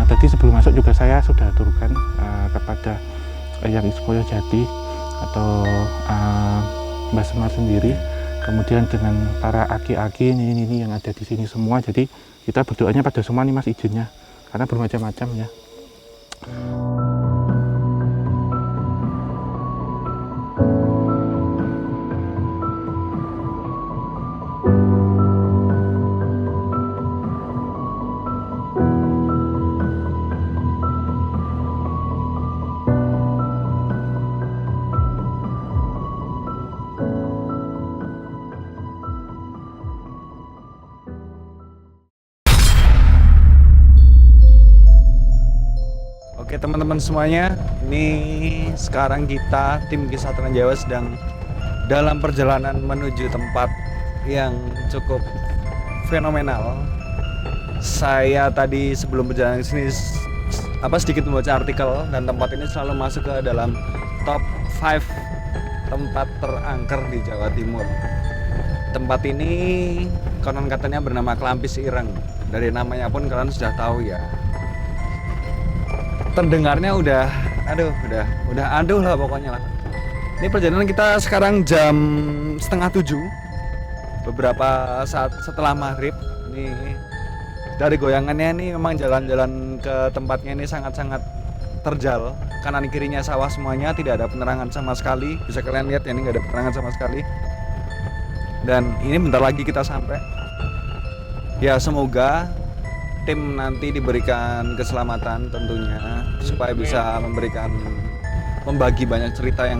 Tadi sebelum masuk juga saya sudah aturkan kepada yang Ismoyo Jati atau Mbak Semar sendiri, kemudian dengan para aki-aki ini yang ada di sini semua. Jadi kita berdoanya pada semua nih Mas izinnya, karena bermacam-macam ya. Oke teman-teman semuanya, ini sekarang kita tim Kisah Trans-Jawa sedang dalam perjalanan menuju tempat yang cukup fenomenal. Saya tadi sebelum perjalanan ke sini sedikit membaca artikel, dan tempat ini selalu masuk ke dalam top 5 tempat terangker di Jawa Timur. Tempat ini konon katanya bernama Kelampis Ireng. Dari namanya pun kalian sudah tahu ya. Terdengarnya udah aduh lah pokoknya lah. Ini perjalanan kita sekarang jam 6:30, beberapa saat setelah maghrib. Ini dari goyangannya ini memang jalan-jalan ke tempatnya ini sangat-sangat terjal. Kanan kirinya sawah semuanya, tidak ada penerangan sama sekali. Bisa kalian lihat ya, ini nggak ada penerangan sama sekali. Dan ini bentar lagi kita sampai. Ya semoga tim nanti diberikan keselamatan tentunya, supaya bisa membagi banyak cerita yang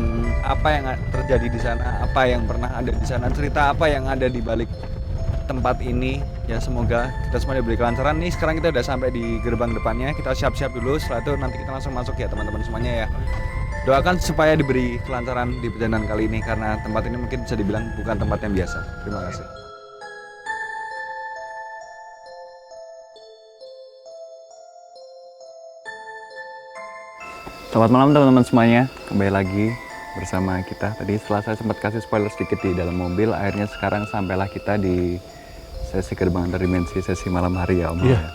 terjadi di sana, apa yang pernah ada di sana, cerita apa yang ada di balik tempat ini. Ya semoga kita semua diberi kelancaran. Nih sekarang kita udah sampai di gerbang depannya, kita siap-siap dulu, setelah itu nanti kita langsung masuk ya teman-teman semuanya ya. Doakan supaya diberi kelancaran di perjalanan kali ini, karena tempat ini mungkin bisa dibilang bukan tempat yang biasa. Terima kasih. Selamat malam teman-teman semuanya, kembali lagi bersama kita. Tadi setelah saya sempat kasih spoiler sedikit di dalam mobil, akhirnya sekarang sampailah kita di sesi gerbang antar dimensi, sesi malam hari ya Om. Yeah.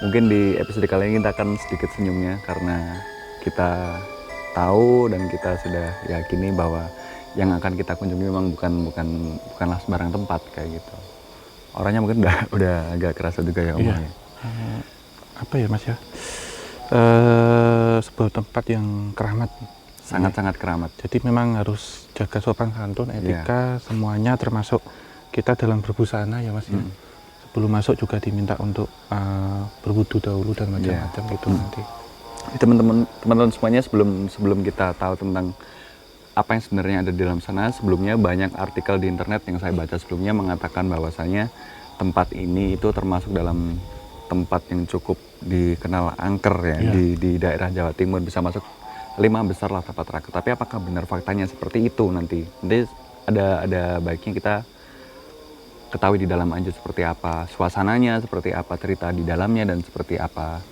Mungkin di episode kali ini kita akan sedikit senyumnya, karena kita tahu dan kita sudah yakini bahwa yang akan kita kunjungi memang bukanlah sembarang tempat kayak gitu. Orangnya mungkin udah agak kerasa juga ya Om. Yeah. Apa ya Mas ya? Sebuah tempat yang keramat, sangat-sangat keramat. Jadi memang harus jaga sopan santun, etika, semuanya, termasuk kita dalam berbusana ya Mas ya. Sebelum masuk juga diminta untuk berwudu dahulu dan macam-macam gitu nanti. Teman-teman semuanya, sebelum kita tahu tentang apa yang sebenarnya ada di dalam sana, sebelumnya banyak artikel di internet yang saya baca sebelumnya mengatakan bahwasanya tempat ini itu termasuk dalam tempat yang cukup dikenal angker ya, di daerah Jawa Timur, bisa masuk 5 besar lah tempat terangker. Tapi apakah benar faktanya seperti itu nanti ada baiknya kita ketahui di dalam aja seperti apa suasananya, seperti apa cerita di dalamnya, dan seperti apa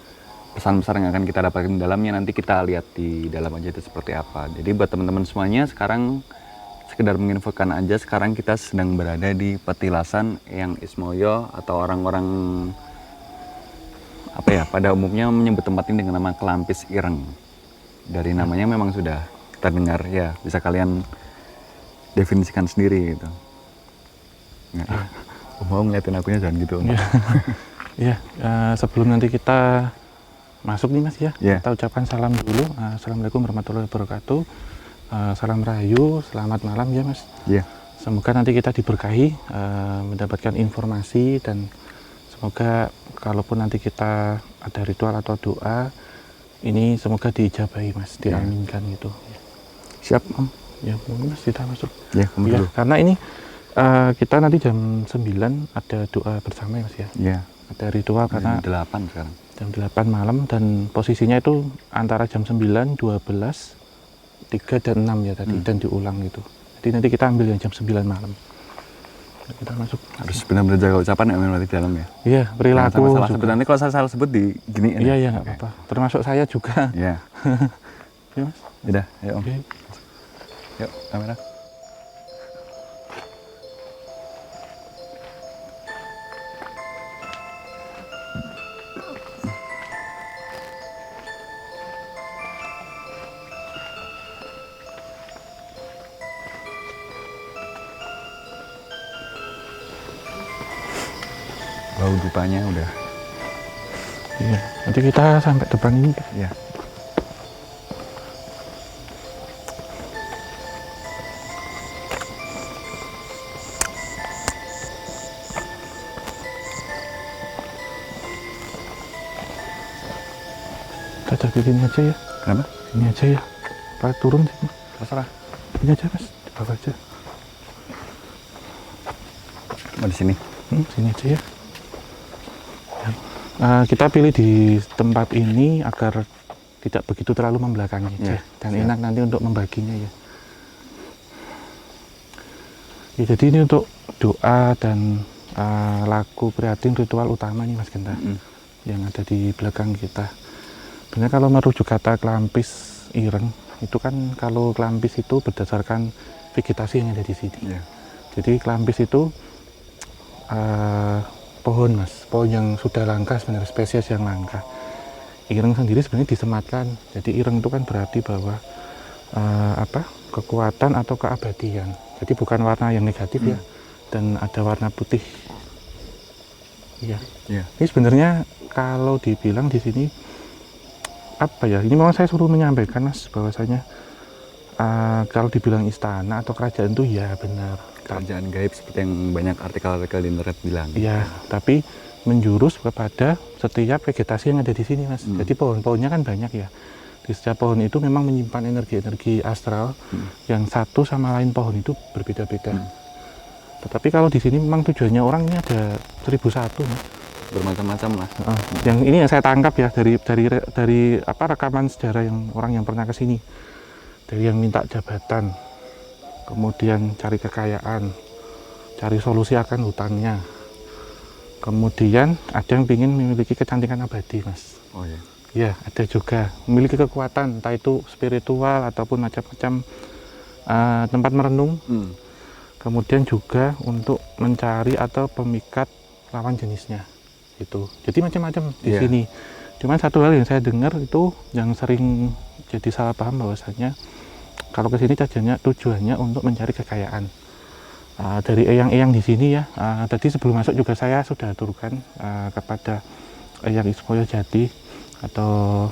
pesan-pesan yang akan kita dapatkan di dalamnya. Nanti kita lihat di dalam aja itu seperti apa. Jadi buat teman-teman semuanya, sekarang sekedar menginfokan aja, sekarang kita sedang berada di petilasan yang Ismoyo atau orang-orang pada umumnya menyebut tempat ini dengan nama Kelampis Ireng. Dari namanya memang sudah kita dengar ya, bisa kalian definisikan sendiri gitu. Mau ngeliatin akunya jangan gitu. Sebelum nanti kita masuk nih Mas ya, kita ucapkan salam dulu. Assalamualaikum warahmatullahi wabarakatuh. Salam rahayu, selamat malam ya Mas. Semoga nanti kita diberkahi, mendapatkan informasi, dan semoga kalaupun nanti kita ada ritual atau doa, ini semoga diijabahi Mas, diaminkan gitu. Siap Om. Ya Mas, kita masuk. Karena ini kita nanti jam 9 ada doa bersama ya Mas ya. Ada ritual karena jam 8 sekarang. Jam 8 malam, dan posisinya itu antara jam 9, 12, 3 dan 6 ya tadi, dan diulang gitu. Jadi nanti kita ambil yang jam 9 malam. Kita masuk. Harus benar-benar jaga ucapan ya memang di dalam ya. Iya, perilaku salah sebut. Nanti kalau saya salah sebut di gini. Iya, nggak apa-apa. Termasuk saya juga. Iya. Ya Mas. Udah, ayo Om. Yuk, kamera. bau dupanya udah. Iya, nanti kita sampai depan ini. Ya. Kita cari ini aja ya. Kenapa? Ini aja ya. Pak turun sini. Terserah. Ini aja mas, di bawah aja. Oh, di sini. Sini aja ya. Kita pilih di tempat ini agar tidak begitu terlalu membelakangi ya, dan enak nanti untuk membaginya ya. Ya, jadi ini untuk doa dan lagu prihatin ritual utama nih Mas Genta yang ada di belakang kita. Sebenarnya kalau merujuk kata kelampis ireng itu kan kalau kelampis itu berdasarkan vegetasi yang ada di sini. Ya. Jadi kelampis itu pohon mas, pohon yang sudah langka sebenarnya, spesies yang langka. Ireng sendiri sebenarnya disematkan. Jadi ireng itu kan berarti bahwa kekuatan atau keabadian. Jadi bukan warna yang negatif ya, dan ada warna putih. Iya. Yeah. Ini sebenarnya kalau dibilang di sini apa ya? Ini memang saya suruh menyampaikan mas bahwasanya kalau dibilang istana atau kerajaan itu ya benar. Kerajaan gaib seperti yang banyak artikel-artikel di internet bilang. Iya, tapi menjurus kepada setiap vegetasi yang ada di sini, Mas. Jadi pohon-pohonnya kan banyak ya. Di setiap pohon itu memang menyimpan energi-energi astral yang satu sama lain pohon itu berbeda-beda. Tetapi kalau di sini memang tujuannya orang ini ada 1001, Mas. Bermacam-macam lah. Yang ini yang saya tangkap ya dari rekaman sejarah yang orang yang pernah ke sini. Dari yang minta jabatan, kemudian cari kekayaan, cari solusi akan hutangnya. Kemudian ada yang ingin memiliki kecantikan abadi, Mas. Oh iya. Ya, ada juga memiliki kekuatan, entah itu spiritual ataupun macam-macam tempat merenung. Kemudian juga untuk mencari atau pemikat lawan jenisnya. Itu. Jadi macam-macam di sini. Cuman satu hal yang saya dengar itu yang sering jadi salah paham bahwasanya kalau ke sini tujuannya untuk mencari kekayaan. Dari eyang-eyang di sini ya. Tadi sebelum masuk juga saya sudah aturkan kepada Eyang Ismoyo Jati atau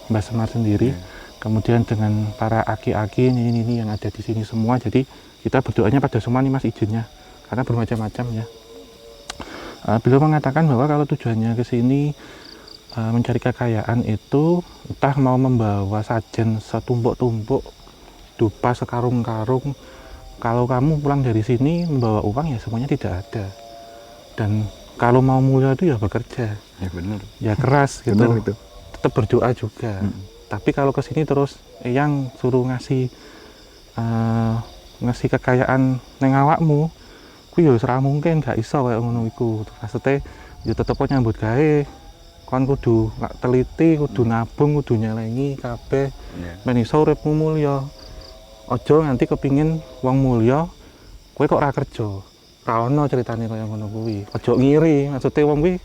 Mbak Semar sendiri. Kemudian dengan para aki-aki ini yang ada di sini semua. Jadi kita berdoanya pada semua nih Mas izinnya. Karena bermacam-macam ya. Beliau mengatakan bahwa kalau tujuannya ke sini mencari kekayaan itu entah mau membawa sajen setumpuk-tumpuk, dupa sekarung-karung. Kalau kamu pulang dari sini membawa uang ya semuanya tidak ada. Dan kalau mau mulia itu ya bekerja. Ya benar. Ya keras gitu. Benar itu. Tetap berdoa juga. Tapi kalau ke sini terus yang suruh ngasih kekayaan neng awakmu, kuwi ya ora mungkin, gak iso kaya ngono iku. Maksudnya ya tetep nyambut gawe. Kon kudu teliti, kudu nabung, kudu nyelengi kabeh. Ben iso uripmu mulya. Aja nganti kepingin wong mulya, kowe kok ora kerja. Ora ono critane kaya ngono kuwi. Aja ngiri, maksudnya wong kuwi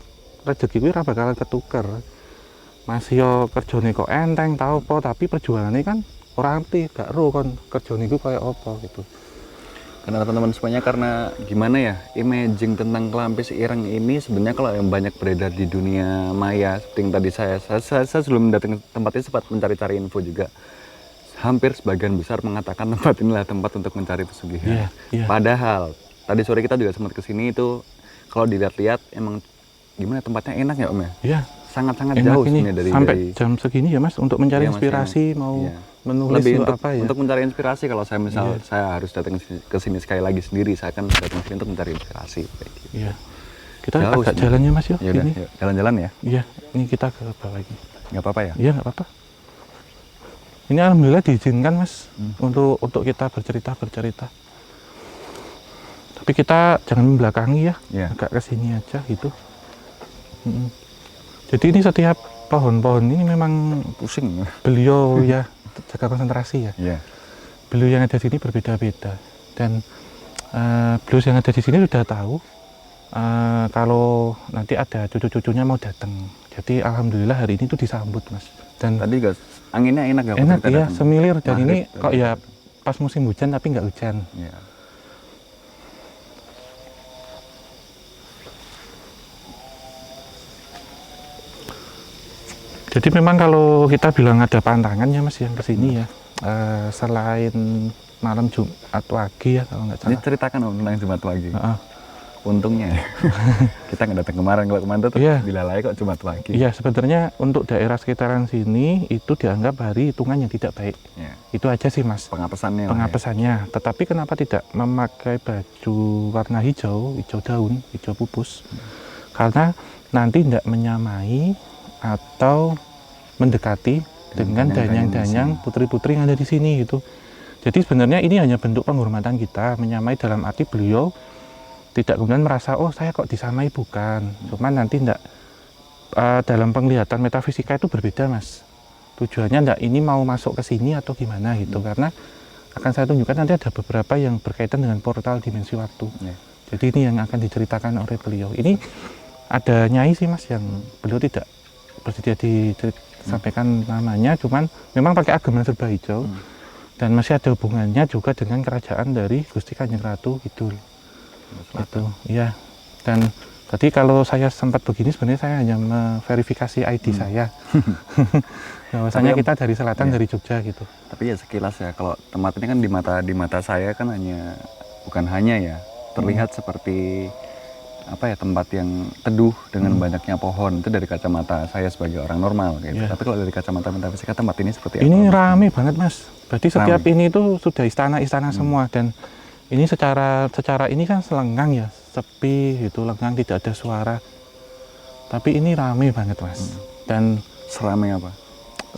rezeki kuwi ora bakal ketuker. Masih yo kerjane kok enteng tau apa, tapi perjuangane kan ora ngerti, gak ero kon kerjane iku kaya apa gitu. Karena teman-teman semuanya, karena gimana ya, imaging tentang kelampis ireng ini sebenarnya kalau yang banyak beredar di dunia maya, seperti yang tadi saya sebelum datang ke tempat ini sempat mencari-cari info juga. Hampir sebagian besar mengatakan tempat inilah tempat untuk mencari pesugihan. Padahal tadi sore kita juga sempat kesini itu, kalau dilihat-lihat emang gimana tempatnya enak ya Om ya? Iya. Sangat-sangat jauh ini dari sampai jam segini ya Mas untuk mencari inspirasi mau menulis lebih untuk apa ya? Untuk mencari inspirasi. Kalau saya misal saya harus datang ke sini sekali lagi sendiri, saya akan datang ke sini untuk mencari inspirasi kayak gitu. Iya. Kita jauh agak jalannya Mas yo. Ini jalan-jalan ya? Iya, ini kita ke bawah lagi. Nggak apa-apa ya? Iya, nggak apa-apa. Ini alhamdulillah diizinkan Mas untuk kita bercerita. Tapi kita jangan membelakangi ya. Agak ke sini aja gitu. Jadi ini setiap pohon-pohon ini memang pusing. Beliau ya jaga konsentrasi ya. Beliau yang ada di sini berbeda-beda dan beliau yang ada di sini sudah tahu kalau nanti ada cucu-cucunya mau datang. Jadi alhamdulillah hari ini tuh disambut Mas. Dan tadi guys anginnya enak ya? Enak ya, semilir dan ini kok ya pas musim hujan tapi nggak hujan. Jadi memang kalau kita bilang ada pantangan ya Mas yang kesini ya, selain malam Jumat Wage ya kalau nggak salah. Ini ceritakan Om tentang Jumat Wage. Untungnya kita nggak datang kemarin, kalau kemarin tuh dilalai kok Jumat Wage. Iya, sebenarnya untuk daerah sekitaran sini itu dianggap hari hitungan yang tidak baik. Itu aja sih Mas. Pengapesannya. Pengapesannya. Tetapi kenapa tidak memakai baju warna hijau, hijau daun, hijau pupus? Karena nanti tidak menyamai atau mendekati dengan danyang-danyang putri-putri yang ada di sini gitu. Jadi sebenarnya ini hanya bentuk penghormatan kita, menyamai dalam arti beliau tidak kemudian merasa, oh saya kok disamai, bukan. Cuman nanti enggak, dalam penglihatan metafisika itu berbeda Mas. Tujuannya enggak ini mau masuk ke sini atau gimana gitu, karena akan saya tunjukkan nanti ada beberapa yang berkaitan dengan portal dimensi waktu. Jadi ini yang akan diceritakan oleh beliau. Ini ada nyai sih Mas yang beliau tidak bersedia disampaikan namanya, cuman memang pakai agama serba hijau dan masih ada hubungannya juga dengan kerajaan dari Gusti Kanjeng Ratu Kidul. Itu, iya. Dan tadi kalau saya sempat begini sebenarnya saya hanya memverifikasi ID saya. Bahwasanya kita dari selatan, dari Jogja gitu. Tapi ya sekilas ya, kalau tempat ini kan di mata saya kan bukan hanya ya terlihat seperti apa ya, tempat yang teduh dengan banyaknya pohon. Itu dari kacamata saya sebagai orang normal gitu. Tapi kalau dari kacamata metafisika tempat ini seperti apa? Ini rame banget Mas. Berarti setiap ini itu sudah istana-istana semua, dan ini secara ini kan selenggang ya, sepi gitu, lenggang, tidak ada suara. Tapi ini rame banget Mas. Dan serame apa?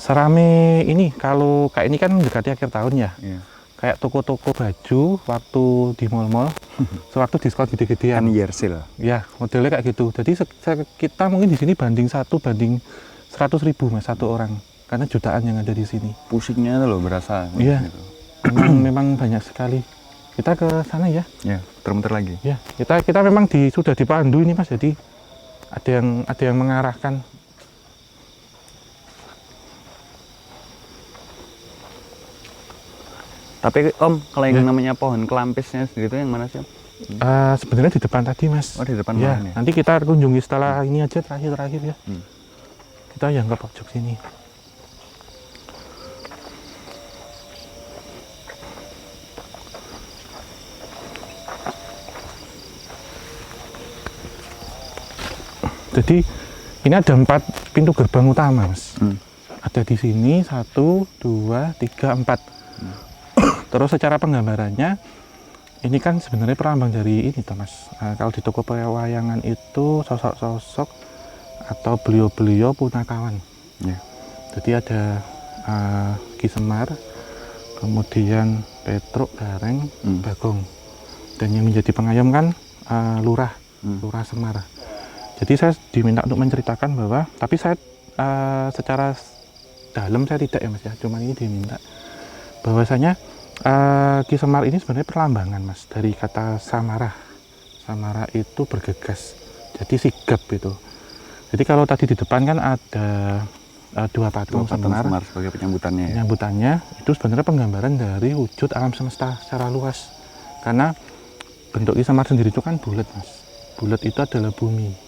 Serame ini, kalau kayak ini kan mendekati akhir tahun ya. Kayak toko-toko baju waktu di mall-mall, sewaktu diskon gede-gedean. Year sale. Ya, modelnya kayak gitu. Jadi kita mungkin di sini banding 100.000 Mas satu orang, karena jutaan yang ada di sini. Pusingnya loh berasa. Iya. Gitu. memang banyak sekali. Kita ke sana ya. Ya, muter-muter lagi. Ya, kita memang sudah dipandu ini Mas, jadi ada yang mengarahkan. Tapi Om, kalau yang namanya pohon kelampisnya sendiri itu yang mana sih Om? Sebenarnya di depan tadi Mas. Oh, di depan ya. Ya. Nanti kita kunjungi setelah ini aja, terakhir ya. Kita yang ke pojok sini. Jadi ini ada 4 pintu gerbang utama Mas. Ada di sini 1, 2, 3, 4. Terus secara penggambarannya ini kan sebenarnya perlambang dari ini Mas. Kalau di toko pewayangan itu sosok-sosok atau beliau-beliau punakawan. Jadi ada Ki Semar, kemudian Petruk, Gareng, Bagong, dan yang menjadi pengayom kan Lurah Semar. Jadi saya diminta untuk menceritakan bahwa, tapi saya secara dalam saya tidak ya Mas ya, cuma ini diminta bahwasanya Ki Semar ini sebenarnya perlambangan Mas dari kata samarah. Samarah itu bergegas, jadi sigap itu. Jadi kalau tadi di depan kan ada 2 patung Semar sebagai penyambutannya. Penyambutannya itu sebenarnya penggambaran dari wujud alam semesta secara luas. Karena bentuk Ki Semar sendiri itu kan bulat Mas. Bulat itu adalah bumi.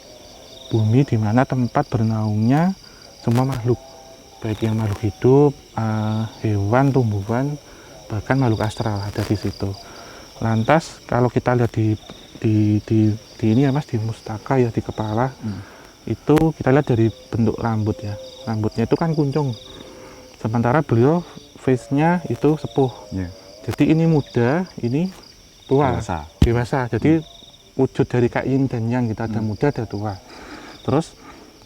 Bumi di mana tempat bernaungnya semua makhluk, baik yang makhluk hidup, hewan, tumbuhan, bahkan makhluk astral ada di situ. Lantas kalau kita lihat di ini ya Mas, di mustaka ya, di kepala, itu kita lihat dari bentuk rambut ya. Rambutnya itu kan kuncung. Sementara beliau face-nya itu sepuh. Jadi ini muda, ini tua. Dewasa. Jadi wujud dari Kak Yin dan Yang, kita ada muda, ada tua. Terus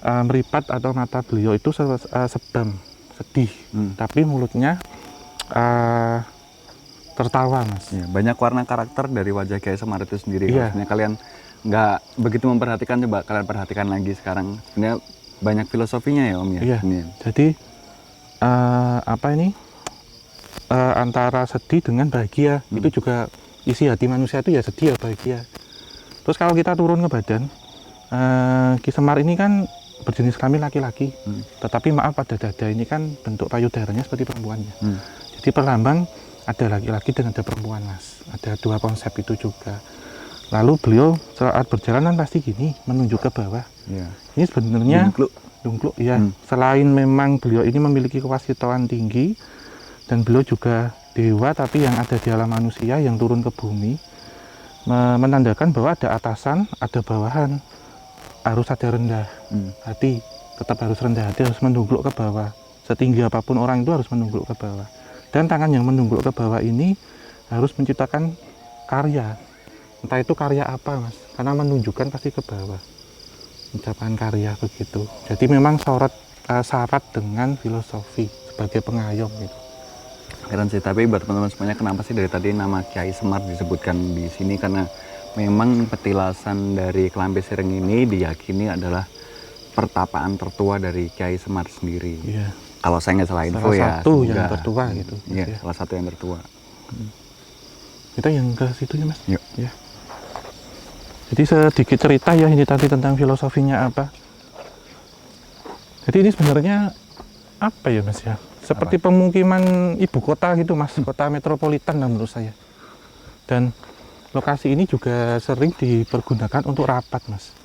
meripat atau mata beliau itu sedang sedih, tapi mulutnya tertawa Mas. Banyak warna karakter dari wajah Kiai Semar itu sendiri. Maksudnya kalian nggak begitu memperhatikan, coba kalian perhatikan lagi sekarang. Sebenarnya banyak filosofinya ya Om ya. Jadi antara sedih dengan bahagia, itu juga isi hati manusia itu ya, sedih ya bahagia. Terus kalau kita turun ke badan, Ki Semar ini kan berjenis kelamin laki-laki, tetapi maaf pada dada ini kan bentuk payudaranya seperti perempuannya. Jadi perlambang ada laki-laki dan ada perempuan Mas. Ada 2 konsep itu juga. Lalu beliau saat berjalan kan pasti gini, menunjuk ke bawah. Ini sebenarnya Dungkluk ya. Selain memang beliau ini memiliki kewasitauan tinggi dan beliau juga dewa tapi yang ada di alam manusia yang turun ke bumi, menandakan bahwa ada atasan, ada bawahan, harus ada rendah hati, tetap harus rendah hati, harus mendungkluk ke bawah. Setinggi apapun orang itu harus mendungkluk ke bawah. Dan tangan yang mendungkluk ke bawah ini harus menciptakan karya. Entah itu karya apa, Mas, karena menunjukkan pasti ke bawah. Ucapan karya begitu. Jadi memang syarat dengan filosofi sebagai pengayom gitu. Keren sih, tapi buat teman-teman semuanya, kenapa sih dari tadi nama Kiai Semar disebutkan di sini? Karena memang petilasan dari Kelampis Ireng ini diyakini adalah pertapaan tertua dari Kiai Semar sendiri. Iya. Kalau saya nggak salah info Salah ya. satu yang tertua gitu. Iya, Ya. salah satu yang tertua. Kita yang ke situ ya, Mas. Yuk. Ya. Jadi sedikit cerita ya ini tadi tentang filosofinya apa. Jadi ini sebenarnya apa ya, Mas ya? Seperti pemukiman ibu kota gitu, Mas, kota metropolitan lah menurut saya. Dan lokasi ini juga sering dipergunakan untuk rapat, Mas.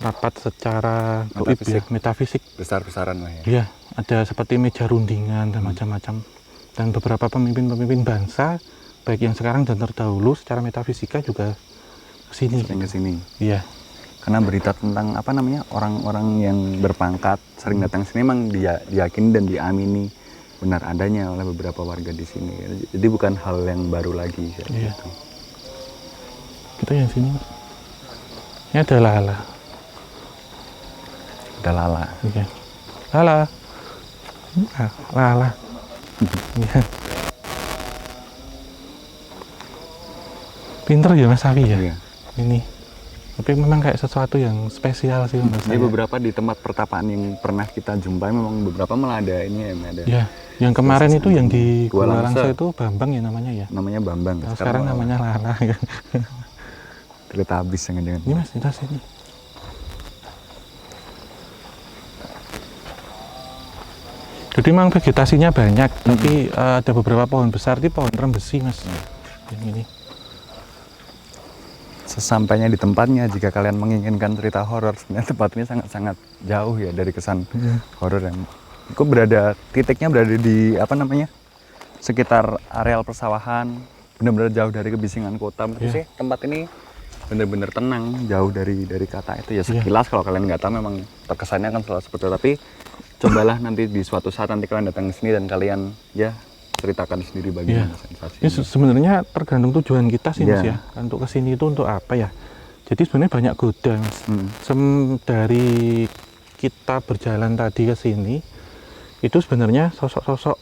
Rapat secara goib ya, metafisik. Besar-besaran lah ya. Iya, ada seperti meja rundingan dan macam-macam. Dan beberapa pemimpin-pemimpin bangsa, baik yang sekarang dan terdahulu, secara metafisika juga kesini. Sering kesini. Iya. Karena berita tentang apa namanya orang-orang yang berpangkat sering datang sini memang diyakini dan diamini benar adanya oleh beberapa warga di sini. Jadi bukan hal yang baru lagi. Iya. Gitu. Kita yang sini, Mas. Ini ada lala. Ada lala. Iya. Lala. Lala. Iya. Pinter ya Mas Safi ya. Iya. Ini. Tapi memang kayak sesuatu yang spesial sih menurut Ini saya. beberapa di tempat pertapaan yang pernah kita jumpai memang beberapa malah ada ini ya, ada. Ya, yang kemarin itu yang di Gua Gua Langsa Langsa itu Bambang ya namanya ya. Namanya Bambang. Nah, sekarang namanya Lala. Kereta habis jangan-jangan. Ini Mas, kita sini. Jadi memang vegetasinya banyak, tapi ada beberapa pohon besar, itu pohon rembesi Mas. Yang ini. Sesampainya di tempatnya, jika kalian menginginkan cerita horor, sebenarnya tempat ini sangat-sangat jauh ya dari kesan horor yang kok titiknya berada di apa namanya sekitar areal persawahan, benar-benar jauh dari kebisingan kota. Menurut sih tempat ini benar-benar tenang, jauh dari kata itu ya. Sekilas kalau kalian nggak tahu memang terkesannya kan selalu seperti itu, tapi cobalah nanti di suatu saat nanti kalian datang ke sini dan kalian ya ceritakan sendiri bagaimana sensasinya. Ini sebenarnya tergantung tujuan kita sih Mas ya. Untuk kesini itu untuk apa ya? Jadi sebenarnya banyak goda Mas. Dari kita berjalan tadi ke sini, itu sebenarnya sosok-sosok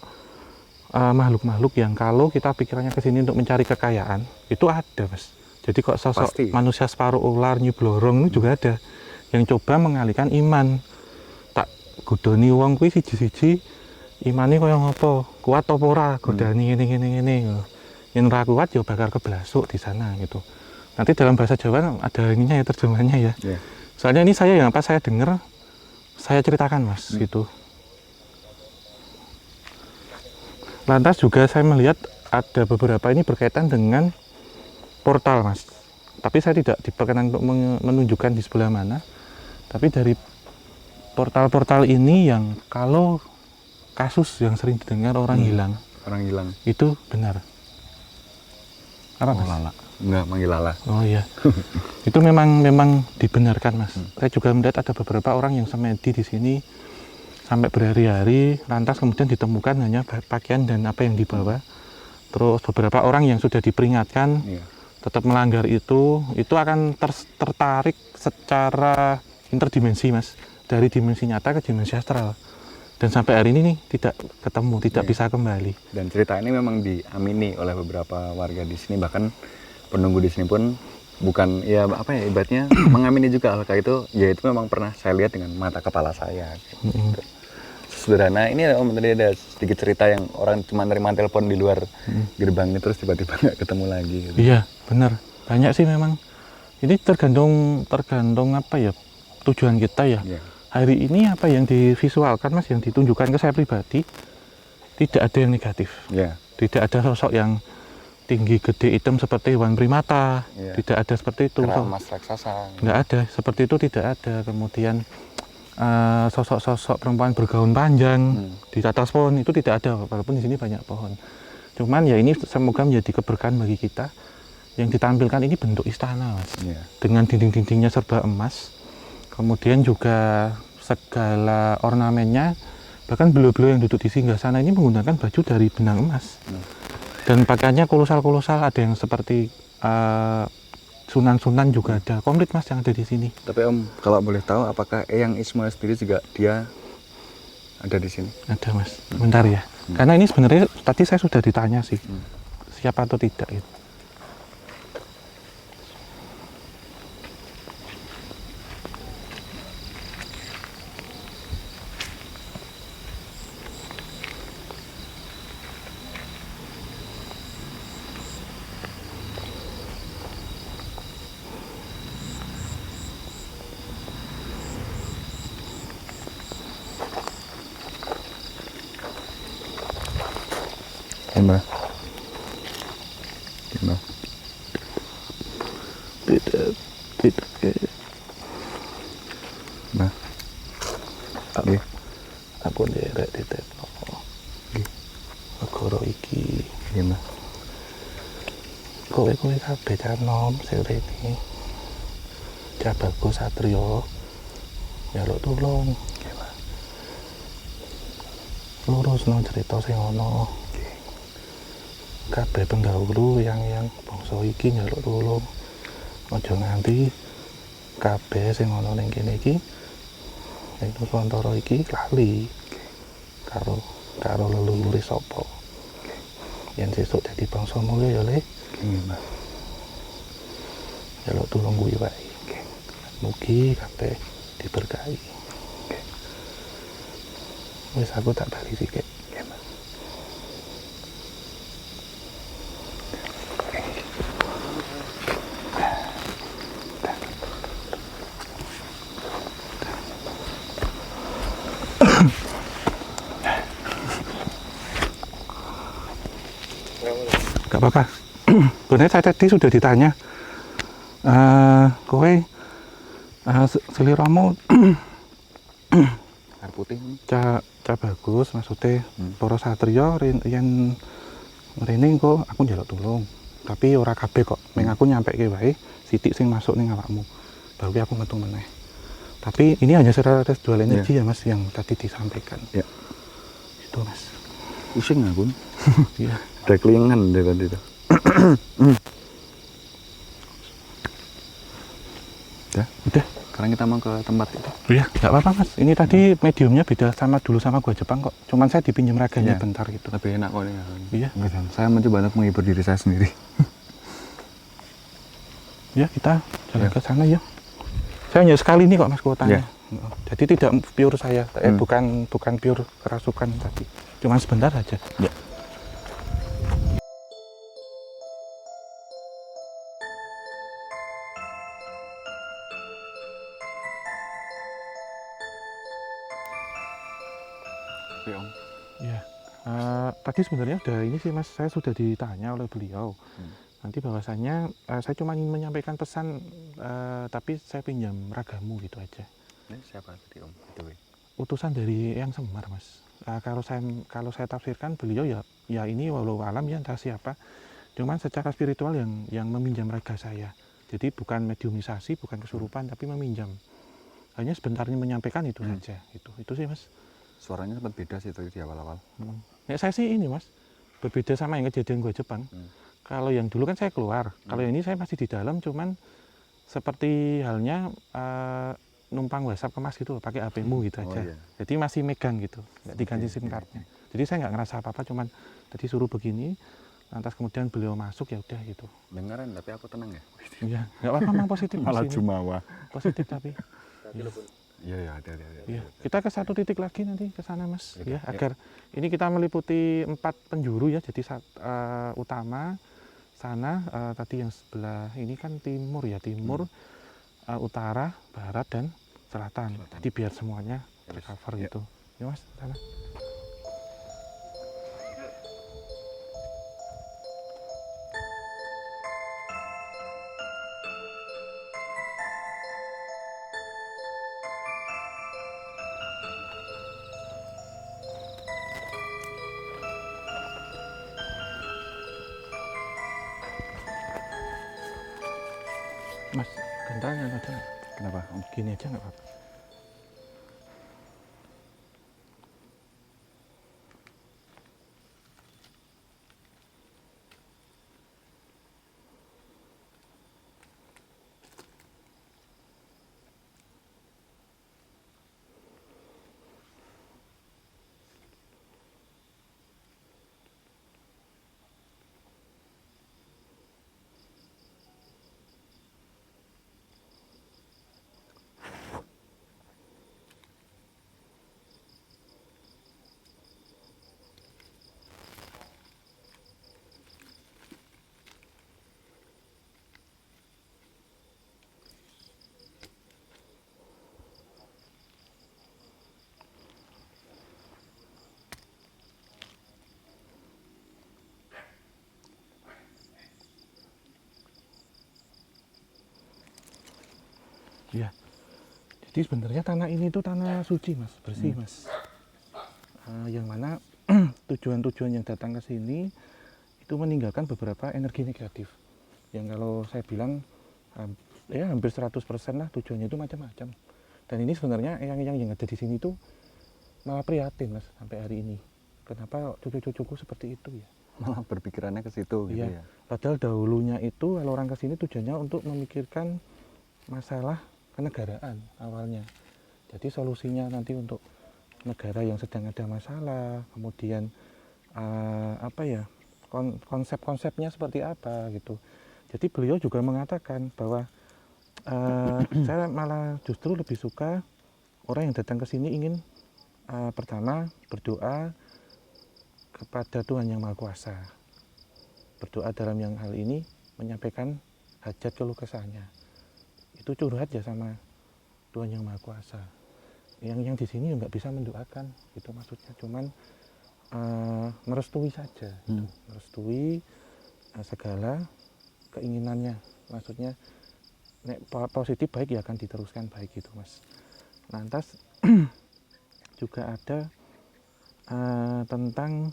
makhluk-makhluk yang kalau kita pikirannya ke sini untuk mencari kekayaan, itu ada Mas. Jadi kok sosok manusia separuh ular, Nyi Blorong itu juga ada. Yang coba mengalihkan iman. Tak godoni wong kuwi siji-siji imane kaya ngopo? Kuat apa ora? Godani ngene. Yen ora kuat ya bakal keblasuk di sana gitu. Nanti dalam bahasa Jawa ada ininya ya terjemahannya ya. Soalnya ini saya yang apa saya dengar saya ceritakan Mas gitu. Lantas juga saya melihat ada beberapa ini berkaitan dengan portal Mas. Tapi saya tidak diperkenan untuk menunjukkan di sebelah mana. Tapi dari portal-portal ini yang kalau kasus yang sering didengar orang hilang itu benar. Apa Mas? Lala. Enggak, manggil Lala. Oh iya. Itu memang dibenarkan Mas. Saya juga melihat ada beberapa orang yang semedi di sini sampai berhari-hari, lantas kemudian ditemukan hanya pakaian dan apa yang dibawa. Terus beberapa orang yang sudah diperingatkan tetap melanggar itu akan tertarik secara interdimensi Mas, dari dimensi nyata ke dimensi astral. Dan sampai hari ini nih tidak ketemu, tidak bisa kembali. Dan cerita ini memang diamini oleh beberapa warga di sini, bahkan penunggu di sini pun bukan ya apa ya ibaratnya mengamini juga hal kayak itu. Ya itu memang pernah saya lihat dengan mata kepala saya. Gitu. Sederhana ini Om tadi ada sedikit cerita yang orang cuma nerima telepon di luar gerbangnya terus tiba-tiba nggak ketemu lagi. Gitu. Iya benar, banyak sih memang. Ini tergantung apa ya tujuan kita ya. Hari ini apa yang divisualkan Mas, yang ditunjukkan ke saya pribadi, tidak ada yang negatif. Tidak ada sosok yang tinggi, gede, hitam seperti hewan primata. Tidak ada seperti itu. Keramas raksasa. Nggak ada, seperti itu tidak ada. Kemudian sosok-sosok perempuan bergaun panjang di atas pohon itu tidak ada, walaupun di sini banyak pohon. Cuman ya ini semoga menjadi keberkahan bagi kita. Yang ditampilkan ini bentuk istana, Mas. Dengan dinding-dindingnya serba emas. Kemudian juga segala ornamennya, bahkan beliau-beliau yang duduk di singgasana ini menggunakan baju dari benang emas. Dan pakaiannya kolosal-kolosal, ada yang seperti sunan-sunan juga ada, komplit Mas yang ada di sini. Tapi Om, kalau boleh tahu, apakah Eyang Ismail sendiri juga dia ada di sini? Ada Mas, bentar ya. Karena ini sebenarnya tadi saya sudah ditanya sih, siapa atau tidak itu. Mbak. Mbak. Tidak. Mbak. Nggih. Aku nderek ditetno. Nggih. Negara iki. Nggih, Mbak. Kowe kabeh canom sirene. Jabaku Satrio. Njaluk tulung. Nggih, Mbak. Lurusno cerita sing ana. Kabeh pendahulu yang bangsa iki njaluk tulung. Aja nganti kabeh sing ana ning kene iki ning Nuswantara iki lali karo leluhure sapa. Yen sesuk dadi bangsa mulya ya Le. Njaluk tulung kuwi wae. Mugi kabeh diberkahi. Wis aku tak bali sithik. Gak apa-apa. Sebenarnya saya tadi sudah ditanya, kowe seliramu Air putih. ca bagus, maksudnya para satria yen mrene engko aku njaluk tulung. Tapi ora kabeh kok. Meng aku nyampeke wae sithik sing masuk ning awakmu. Baru aku metu meneh. Tapi ini hanya secara residual energi ya Mas yang tadi disampaikan. Ya. Itu Mas. Pusing aku. Iya. Ada kelingan deh tadi itu. Udah. Sekarang kita mau ke tempat itu. Iya, nggak apa-apa Mas. Ini tadi mediumnya beda sama dulu sama gua Jepang kok. Cuman saya dipinjam raganya bentar gitu. Lebih enak kok ini. Iya. Saya mencoba untuk menghibur diri saya sendiri. Ya, kita jalan ke sana ya. Saya hanya sekali nih kok Mas kuotanya. Jadi tidak pure saya, bukan pure kerasukan tadi. Cuman sebentar aja. Ya. Ya, tadi sebenarnya udah ini sih Mas, saya sudah ditanya oleh beliau. Nanti bahwasannya saya cuma ingin menyampaikan pesan, tapi saya pinjam ragamu gitu aja. Ini siapa tadi Om? Utusan dari Eyang Semar Mas. Kalau saya tafsirkan beliau ya ini walau alam ya entah siapa. Cuman secara spiritual yang meminjam raga saya. Jadi bukan mediumisasi, bukan kesurupan, tapi meminjam. Hanya sebentar ini menyampaikan itu saja. Itu sih Mas. Suaranya sempat beda sih tadi di awal-awal. Ya saya sih ini Mas, berbeda sama yang kejadian gua Jepang. Kalau yang dulu kan saya keluar, kalau ini saya masih di dalam, cuman seperti halnya numpang WhatsApp ke Mas gitu, pakai HP-mu gitu aja. Jadi masih megang gitu, nggak diganti SIM card-nya. Jadi saya nggak ngerasa apa-apa, cuman tadi suruh begini, lantas kemudian beliau masuk ya udah gitu. Dengeran tapi aku tenang ya. Iya, nggak apa-apa, memang positif. Malah jumawa. Positif tapi. Iya, ada. Ya, kita ke satu titik lagi nanti ke sana Mas, ya agar ini kita meliputi 4 penjuru ya. Jadi utama sana tadi yang sebelah ini kan timur ya, utara, barat dan selatan. Jadi biar semuanya tercover gitu. Ya Mas, sana. Mas, gantangan aja nggak? Kenapa? Gini aja nggak apa-apa. Ya, jadi sebenarnya tanah ini tuh tanah suci mas, bersih mas. Yang mana tujuan-tujuan yang datang ke sini itu meninggalkan beberapa energi negatif. Yang kalau saya bilang ya hampir 100% lah tujuannya itu macam-macam. Dan ini sebenarnya yang ada di sini tuh malah prihatin mas sampai hari ini. Kenapa cucu-cucuku seperti itu ya? Malah berpikirannya ke situ gitu Iya, ya. padahal dahulunya itu kalau orang ke sini tujuannya untuk memikirkan masalah kenegaraan awalnya. Jadi solusinya nanti untuk negara yang sedang ada masalah, kemudian apa ya, konsep-konsepnya seperti apa gitu. Jadi beliau juga mengatakan bahwa saya malah justru lebih suka orang yang datang ke sini ingin pertama berdoa kepada Tuhan Yang Maha Kuasa. Berdoa dalam yang hal ini menyampaikan hajat keluh kesahnya. Itu curhat ya sama Tuhan Yang Maha Kuasa. Yang di sini nggak bisa mendoakan, gitu maksudnya. Cuman merestui saja, gitu. Merestui segala keinginannya. Maksudnya nek positif baik ya akan diteruskan baik gitu mas. Lantas juga ada tentang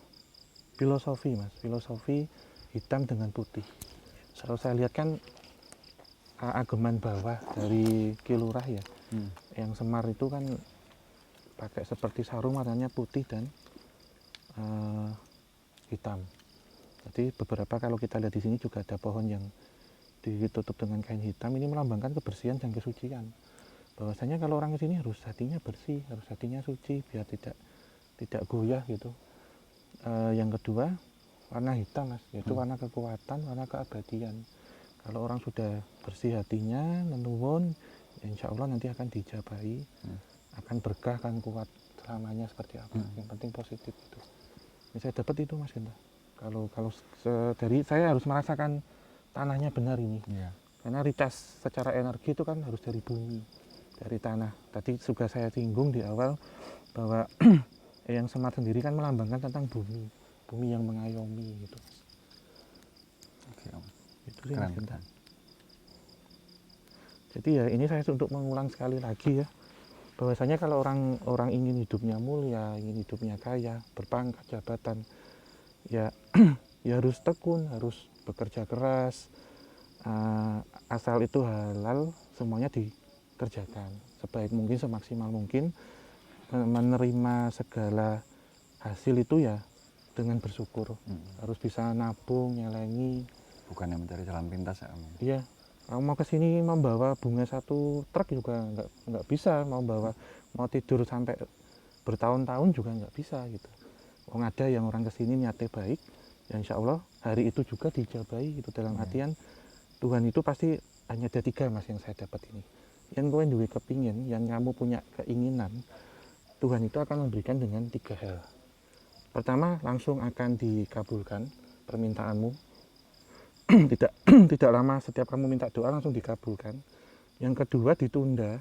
filosofi mas, filosofi hitam dengan putih. Kalau saya lihat kan ageman bawah dari Kilurah ya, yang Semar itu kan pakai seperti sarung warnanya putih dan hitam. Jadi beberapa kalau kita lihat di sini juga ada pohon yang ditutup dengan kain hitam, ini melambangkan kebersihan dan kesucian. Bahwasanya kalau orang ke sini harus hatinya bersih, harus hatinya suci biar tidak goyah gitu. Yang kedua warna hitam mas, yaitu warna kekuatan, warna keabadian. Kalau orang sudah bersih hatinya, menuwun, ya insya Allah nanti akan dijabahi, akan berkah, akan kuat selamanya seperti apa. Yang penting positif itu. Ini saya dapat itu mas Genta. Kalau dari saya harus merasakan tanahnya benar ini. Karena recharge secara energi itu kan harus dari bumi, dari tanah. Tadi juga saya singgung di awal bahwa yang Semar sendiri kan melambangkan tentang bumi, bumi yang mengayomi gitu. Oke om. Itu sih mas Genta. Jadi ya ini saya untuk mengulang sekali lagi ya, bahwasanya kalau orang ingin hidupnya mulia, ingin hidupnya kaya, berpangkat, jabatan, ya ya harus tekun, harus bekerja keras, asal itu halal, semuanya dikerjakan sebaik mungkin, semaksimal mungkin, menerima segala hasil itu ya dengan bersyukur. Harus bisa nabung, nyelengi, bukannya mencari jalan pintas ya om. Iya, kamu mau kesini membawa bunga 1 truk juga nggak bisa, mau tidur sampai bertahun-tahun juga nggak bisa gitu. Ada yang orang kesini niatnya baik, ya insya Allah hari itu juga dijabahi gitu. Dalam artian Tuhan itu pasti hanya ada 3 mas yang saya dapat ini. Yang kowe duwe kepingin, yang kamu punya keinginan, Tuhan itu akan memberikan dengan 3 hal. Pertama, langsung akan dikabulkan permintaanmu. tidak lama, setiap kamu minta doa langsung dikabulkan. Yang kedua, ditunda,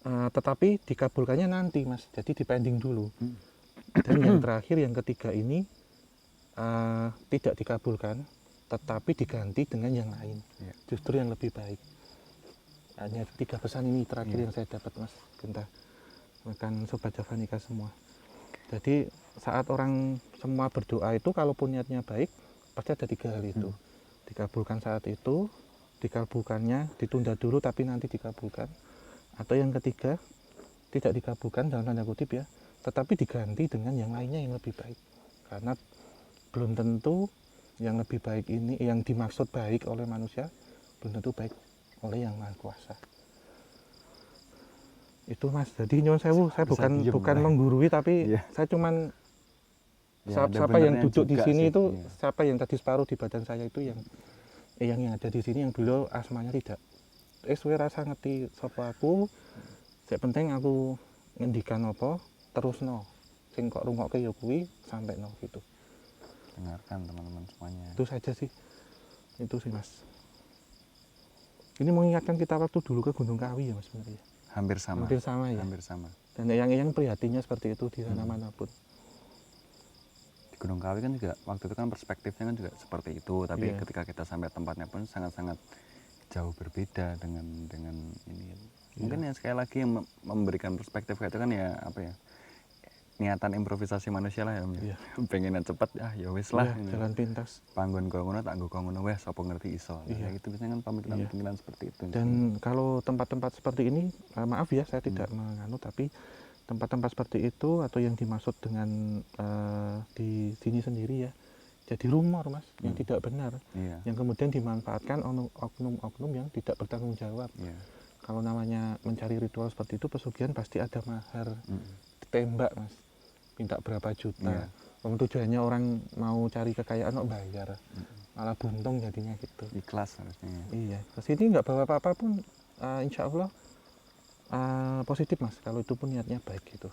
tetapi dikabulkannya nanti mas, jadi dipending dulu. Dan yang terakhir, yang ketiga ini tidak dikabulkan, tetapi diganti dengan yang lain, justru yang lebih baik. Hanya 3 pesan ini terakhir yang saya dapat mas Genta, bahkan sobat Javanika semua. Jadi saat orang semua berdoa itu, kalaupun niatnya baik, pasti ada 3 hal itu. Dikabulkan saat itu, dikabulkannya ditunda dulu tapi nanti dikabulkan, atau yang ketiga tidak dikabulkan dalam tanda kutip ya, tetapi diganti dengan yang lainnya yang lebih baik, karena belum tentu yang lebih baik ini yang dimaksud baik oleh manusia belum tentu baik oleh yang maha kuasa. Itu Mas, jadi nyuwun sewu, saya bukan menggurui tapi saya cuman siapa yang duduk di sini itu siapa yang tadi separuh di badan saya itu yang ada di sini yang beliau asmanya tidak suwe rasa ngerti sapa aku, sing penting aku ngendikan apa terusno, sing kok rungokke ya kuwi sampeno gitu. Dengarkan teman-teman semuanya. Itu saja sih, itu sih Mas. Ini mengingatkan kita waktu dulu ke Gunung Kawi ya Mas sebenarnya. Hampir sama ya. Hampir sama. Dan yang prihatinnya seperti itu di sana manapun. Gunung Kawi kan juga waktu itu kan perspektifnya kan juga seperti itu, tapi ketika kita sampai tempatnya pun sangat-sangat jauh berbeda dengan ini. Mungkin ya sekali lagi yang memberikan perspektif kayak itu kan ya apa ya, niatan improvisasi manusia lah ya. Pengennya cepat ya wis lah. Jalan pintas. Panggon kok ngono tak nggo kok ngono wes sapa ngerti iso. Kayak gitu biasanya kan pemikiran seperti itu. Dan kalau tempat-tempat seperti ini maaf ya saya tidak menganu, tapi tempat-tempat seperti itu atau yang dimaksud dengan di sini sendiri ya jadi rumor Mas yang tidak benar, yang kemudian dimanfaatkan oknum-oknum yang tidak bertanggung jawab. Kalau namanya mencari ritual seperti itu pesugihan pasti ada mahar, ditembak Mas, minta berapa juta, tujuannya orang mau cari kekayaan bayar, malah buntung jadinya gitu. Ikhlas harusnya. Iya, kesini nggak bawa apa-apa pun insya Allah positif Mas, kalau itu pun niatnya baik gitu.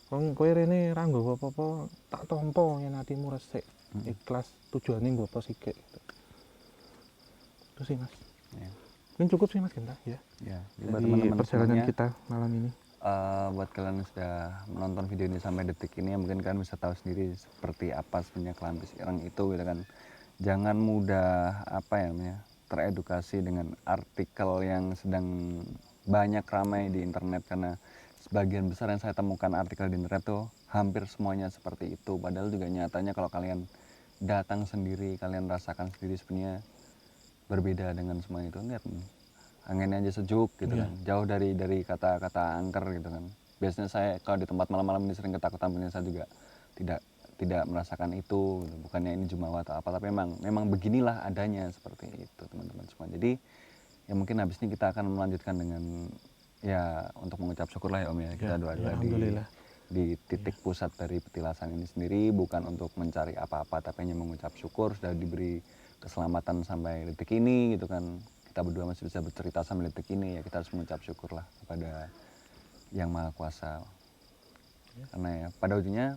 Wong kowe rene ra nggawa apa-apa, tak tampa yen atimu resik, ikhlas tujuane nggo apa sithik gitu. Itu sih Mas. Ya. Mungkin cukup sih Mas Genta ya. Ya, buat teman-teman perjalanan semuanya, kita malam ini. Buat kalian yang sudah menonton video ini sampai detik ini ya mungkin kalian bisa tahu sendiri seperti apa sebenarnya Kelampis Ireng itu gitu kan. Jangan mudah teredukasi dengan artikel yang sedang banyak ramai di internet, karena sebagian besar yang saya temukan artikel di internet tuh hampir semuanya seperti itu, padahal juga nyatanya kalau kalian datang sendiri, kalian rasakan sendiri sebenarnya berbeda dengan semua itu. Lihat anginnya aja sejuk gitu kan, jauh dari kata-kata angker gitu kan. Biasanya saya kalau di tempat malam-malam ini sering ketakutan, punya saya juga tidak merasakan itu gitu. Bukannya ini jumawa atau apa, tapi memang beginilah adanya seperti itu teman-teman semua. Jadi ya mungkin habis ini kita akan melanjutkan dengan ya untuk mengucap syukur lah ya Om ya. Kita doa-doa di titik pusat dari petilasan ini sendiri, bukan untuk mencari apa-apa tapi hanya mengucap syukur sudah diberi keselamatan sampai detik ini gitu kan. Kita berdua masih bisa bercerita sampai detik ini, ya kita harus mengucap syukur lah kepada Yang Maha Kuasa. Karena ya pada ujungnya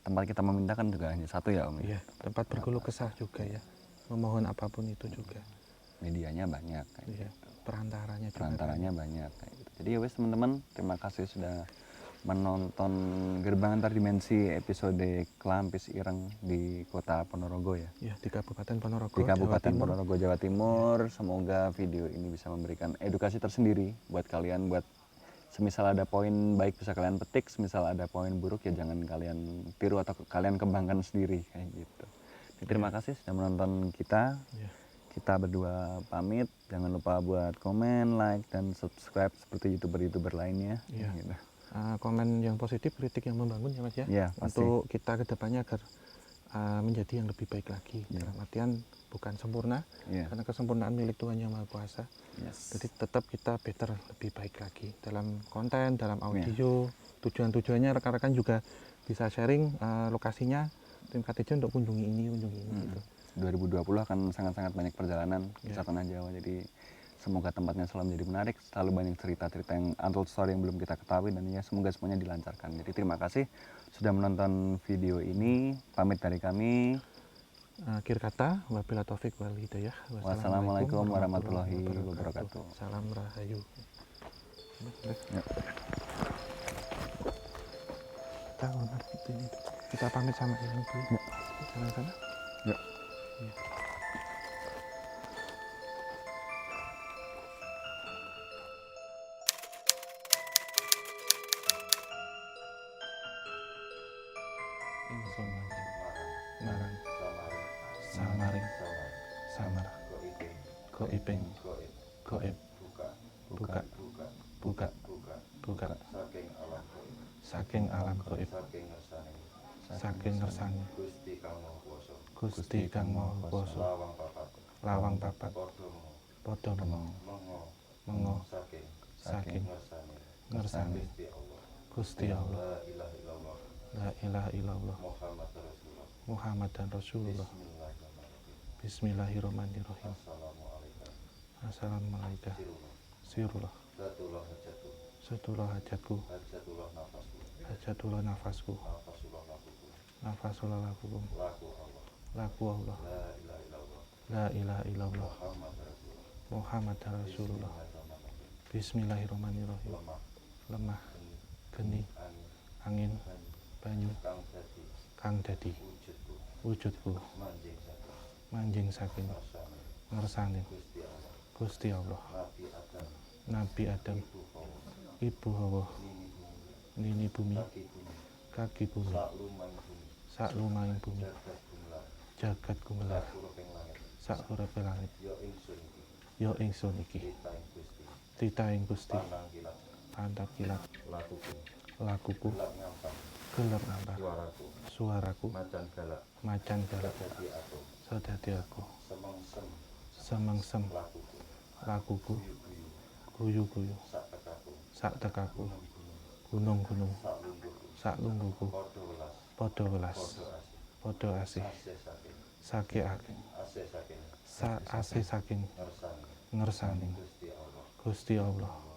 tempat kita meminta kan juga hanya satu ya Om ya. Tempat berkeluh kesah juga ya, memohon apapun itu juga. Medianya banyak kayak gitu. Perantaranya banyak kayak gitu. Jadi ya wes teman-teman, terima kasih sudah menonton Gerbang Antar Dimensi episode Kelampis Ireng di Kota Ponorogo ya. Ya, di Kabupaten Ponorogo. Di Kabupaten Ponorogo, Jawa Timur. Semoga video ini bisa memberikan edukasi tersendiri buat kalian, buat semisal ada poin baik bisa kalian petik, semisal ada poin buruk ya jangan kalian tiru atau kalian kembangkan sendiri kayak gitu. Jadi, terima kasih sudah menonton kita. Kita berdua pamit, jangan lupa buat komen, like, dan subscribe seperti youtuber-youtuber lainnya. Gitu. Komen yang positif, kritik yang membangun ya Mas ya. Pasti. Untuk kita ke depannya agar menjadi yang lebih baik lagi. Dalam artian bukan sempurna, karena kesempurnaan milik Tuhan Yang Maha Kuasa. Jadi tetap kita better, lebih baik lagi dalam konten, dalam audio. Tujuan-tujuannya rekan-rekan juga bisa sharing lokasinya, tim KTJ untuk kunjungi ini gitu. 2020 akan sangat-sangat banyak perjalanan ke tanah Jawa, jadi semoga tempatnya selalu menjadi menarik, selalu banyak cerita-cerita yang untold story yang belum kita ketahui, dan ya semoga semuanya dilancarkan. Jadi terima kasih sudah menonton video ini, pamit dari kami. Akhir kata, wabillahi taufik wal hidayah. Wassalamualaikum warahmatullahi wabarakatuh. Salam Rahayu. Kita pamit sama yang itu. Sana-sana. Samaring, Samara, goibing, goib, buka, buka, buka, saking alam goib, saking ngersane, Gusti kang Maha Kuwasa, lawang papat, padha mengo, saking ngersane, Gusti Allah, la ilaha illallah, Muhammadan Rasulullah. Bismillahirrahmanirrahim. Assalamualaikum. Sirullah. Setulah hajatku. Hajatullah nafasku. Nafasullah lakukum. Laku Allah. La ilaha illallah. Muhammadan Rasulullah. Bismillahirrahmanirrahim. Lemah, geni, angin, banyu, kang dadi wujudku, manjing saking ngersane Gusti Allah, Nabi Adam, Ibu Hawa, Nini bumi, kaki bumi, sak lumahing bumi, jagat gumelar, sak urepe langit, ya ingsun iki, titaing Gusti, pantap kilat, lakuku, gelap nambah, suaraku, macan galak, sedadi aku, semengsem, lakuku, guyu-guyu, sak tekaku, gunung-gunung, sak lungguku, padha welas, padha asih, sake aking, asih saking ngersaning Gusti Allah.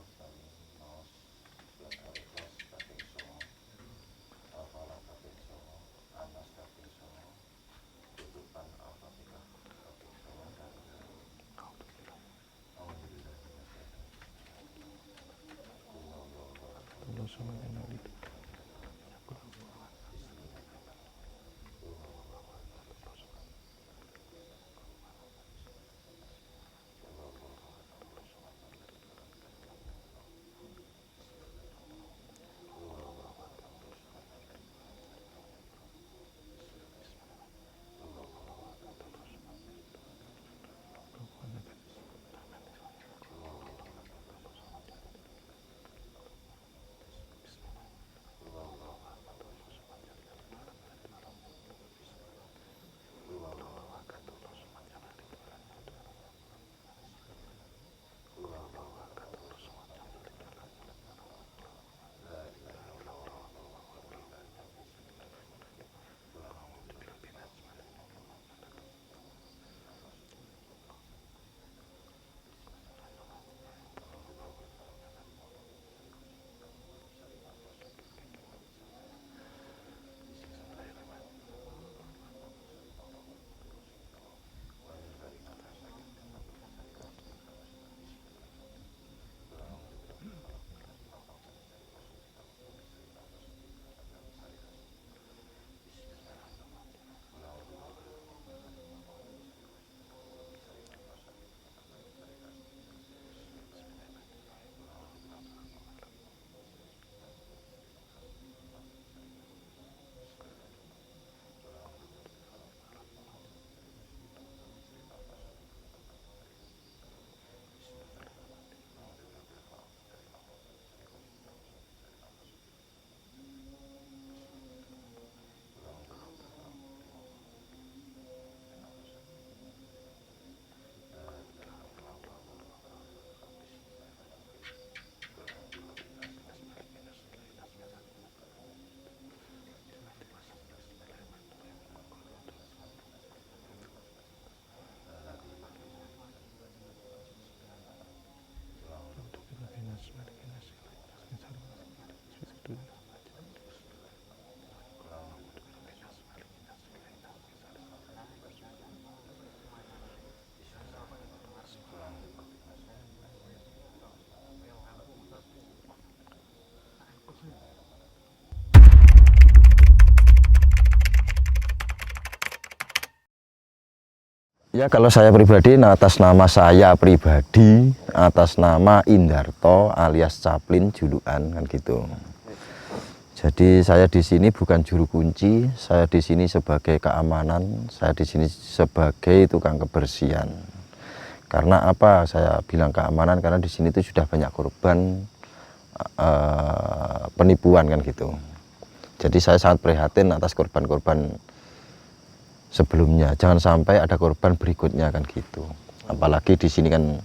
Ya, kalau saya pribadi, atas nama saya pribadi, atas nama Indarto alias Caplin julukan kan gitu. Jadi saya di sini bukan juru kunci, saya di sini sebagai keamanan, saya di sini sebagai tukang kebersihan. Karena apa saya bilang keamanan, karena di sini itu sudah banyak korban penipuan kan gitu. Jadi saya sangat prihatin atas korban-korban sebelumnya, jangan sampai ada korban berikutnya kan gitu. Apalagi di sini kan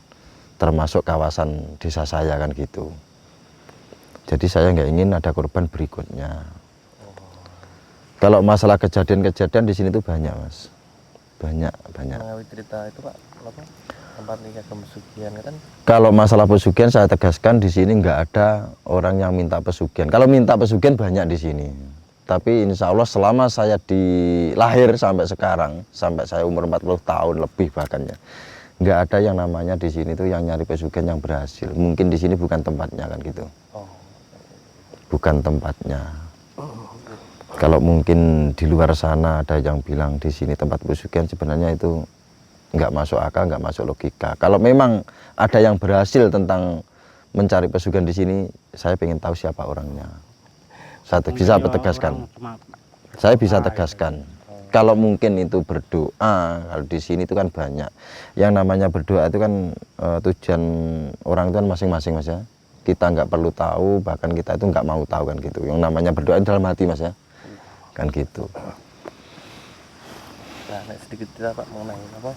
termasuk kawasan desa saya kan gitu. Jadi saya nggak ingin ada korban berikutnya. Kalau masalah kejadian-kejadian di sini tuh banyak mas, banyak. Mengawi cerita itu Pak, apa? Tempat nikah pesugihan kan? Kalau masalah pesugihan saya tegaskan di sini nggak ada orang yang minta pesugihan. Kalau minta pesugihan banyak di sini. Tapi insya Allah selama saya lahir sampai sekarang, sampai saya umur 40 tahun lebih bahkan ya, nggak ada yang namanya di sini tuh yang nyari pesugihan yang berhasil. Mungkin di sini bukan tempatnya kan gitu. Bukan tempatnya. Kalau mungkin di luar sana ada yang bilang di sini tempat pesugihan, sebenarnya itu nggak masuk akal, nggak masuk logika. Kalau memang ada yang berhasil tentang mencari pesugihan di sini, saya ingin tahu siapa orangnya. Saya bisa tegaskan. Saya bisa tegaskan. Kalau mungkin itu berdoa, kalau di sini itu kan banyak. Yang namanya berdoa itu kan tujuan orang itu kan masing-masing mas ya. Kita nggak perlu tahu, bahkan kita itu nggak mau tahu kan gitu. Yang namanya berdoa dalam hati mas ya, kan gitu. Nah, sedikit cerita Pak mengenai apa